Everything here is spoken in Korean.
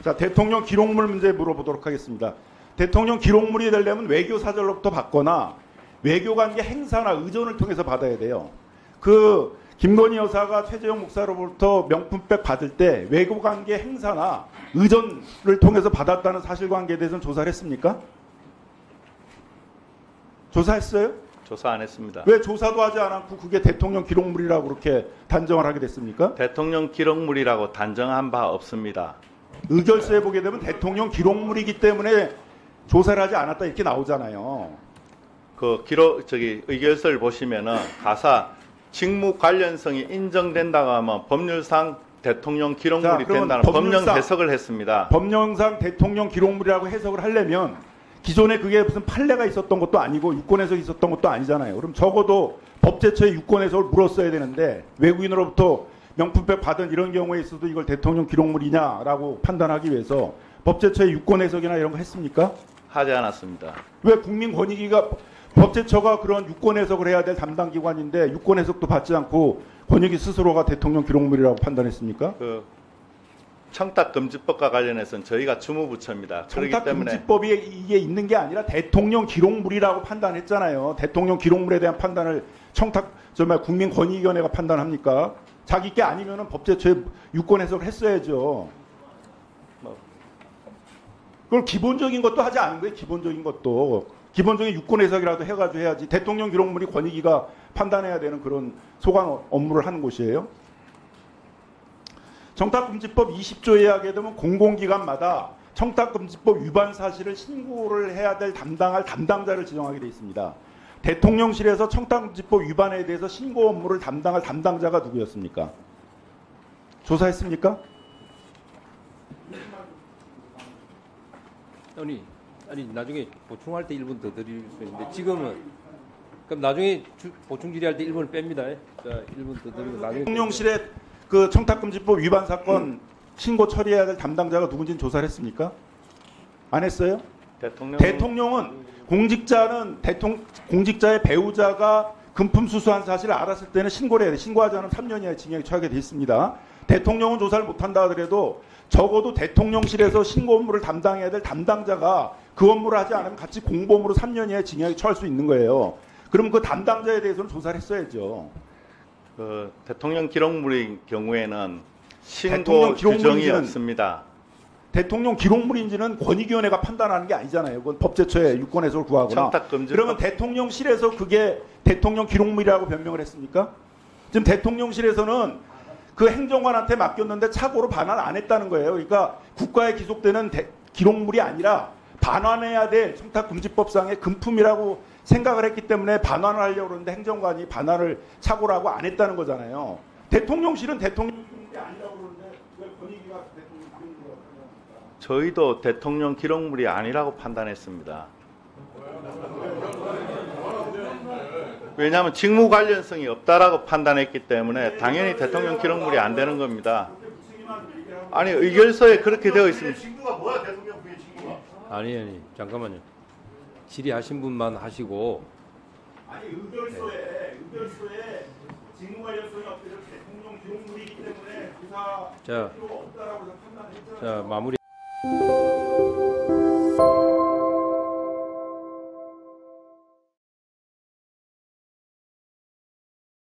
자, 대통령 기록물 문제 물어보도록 하겠습니다. 대통령 기록물이 되려면 외교사절로부터 받거나 외교관계 행사나 의전을 통해서 받아야 돼요. 그 김건희 여사가 최재형 목사로부터 명품백 받을 때 외교관계 행사나 의전을 통해서 받았다는 사실관계에 대해서는 조사를 했습니까? 조사했어요? 조사 안 했습니다. 왜 조사도 하지 않았고 그게 대통령 기록물이라고 그렇게 단정을 하게 됐습니까? 대통령 기록물이라고 단정한 바 없습니다. 의결서에 보게 되면 대통령 기록물이기 때문에 조사를 하지 않았다 이렇게 나오잖아요. 그 의결서를 보시면은 가사 직무 관련성이 인정된다고 하면 법률상 대통령 기록물이 된다는 법령 해석을 했습니다. 법령상 대통령 기록물이라고 해석을 하려면 기존에 그게 무슨 판례가 있었던 것도 아니고 유권 해석이 있었던 것도 아니잖아요. 그럼 적어도 법제처에 유권 해석을 물었어야 되는데 외국인으로부터 명품백 받은 이런 경우에 있어도 이걸 대통령 기록물이냐라고 판단하기 위해서 법제처에 유권 해석이나 이런 거 했습니까? 하지 않았습니다. 왜 국민권익위가 법제처가 그런 유권 해석을 해야 될 담당 기관인데 유권 해석도 받지 않고 권익위 스스로가 대통령 기록물이라고 판단했습니까? 그 청탁금지법과 관련해서는 저희가 주무부처입니다. 그렇기 때문에 청탁금지법이 이게 있는 게 아니라 대통령 기록물이라고 판단했잖아요. 대통령 기록물에 대한 판단을 국민권익위원회가 판단합니까? 자기 게 아니면은 법제처에 유권 해석을 했어야죠. 그걸 기본적인 것도 하지 않은 거예요. 기본적인 것도. 기본적인 유권 해석이라도 해가지고 해야지. 대통령 기록물이 권익위가 판단해야 되는 그런 소관 업무를 하는 곳이에요. 청탁금지법 20조에 하게 되면 공공기관마다 청탁금지법 위반 사실을 신고를 해야 될 담당할 담당자를 지정하게 되어 있습니다. 대통령실에서 청탁금지법 위반에 대해서 신고 업무를 담당할 담당자가 누구였습니까? 조사했습니까? 아니 나중에 보충할 때 1분 더 드릴 수 있는데 지금은 그럼 나중에 보충 질의할 때 1분을 뺍니다. 자, 1분 더 드리고 나중에 대통령실에 그 청탁금지법 위반 사건 신고 처리해야 될 담당자가 누군지는 조사를 했습니까? 안 했어요? 대통령은 공직자의 배우자가 금품 수수한 사실을 알았을 때는 신고를 해야 돼. 신고하지 않으면 3년 이하의 징역에 처하게 돼 있습니다. 대통령은 조사를 못한다 하더라도 적어도 대통령실에서 신고 업무를 담당해야 될 담당자가 그 업무를 하지 않으면 같이 공범으로 3년 이하의 징역에 처할 수 있는 거예요. 그럼 그 담당자에 대해서는 조사를 했어야죠. 그 대통령 기록물의 경우에는 신고 규정이 없습니다. 대통령 기록물인지는 권익위원회가 판단하는 게 아니잖아요. 그건 법제처에 유권 해석을 구하거나. 그러면 대통령실에서 그게 대통령 기록물이라고 변명을 했습니까? 지금 대통령실에서는 그 행정관한테 맡겼는데 착오로 반환 안 했다는 거예요. 그러니까 국가에 기속되는 기록물이 아니라 반환해야 될 청탁금지법상의 금품이라고 생각을 했기 때문에 반환을 하려고 그러는데 행정관이 반환을 착오로 하고 안 했다는 거잖아요. 대통령실은 대통령 기록물이 아니라고 그러는데 왜 권익위가 대통령 기록물이라고 판단합니까? 저희도 대통령 기록물이 아니라고 판단했습니다. 왜냐하면 직무 관련성이 없다라고 판단했기 때문에 당연히 대통령 기록물이 안 되는 겁니다. 아니 의결서에 그렇게 되어 있습니다. 직무가 뭐야 대통령 부의 직무가? 아니 잠깐만요. 질의하신 분만 하시고. 아니 의결서에 직무 관련성이 없대요. 대통령 기록물이기 때문에 조사 필요가 없다라고 판단했잖아요. 자 마무리.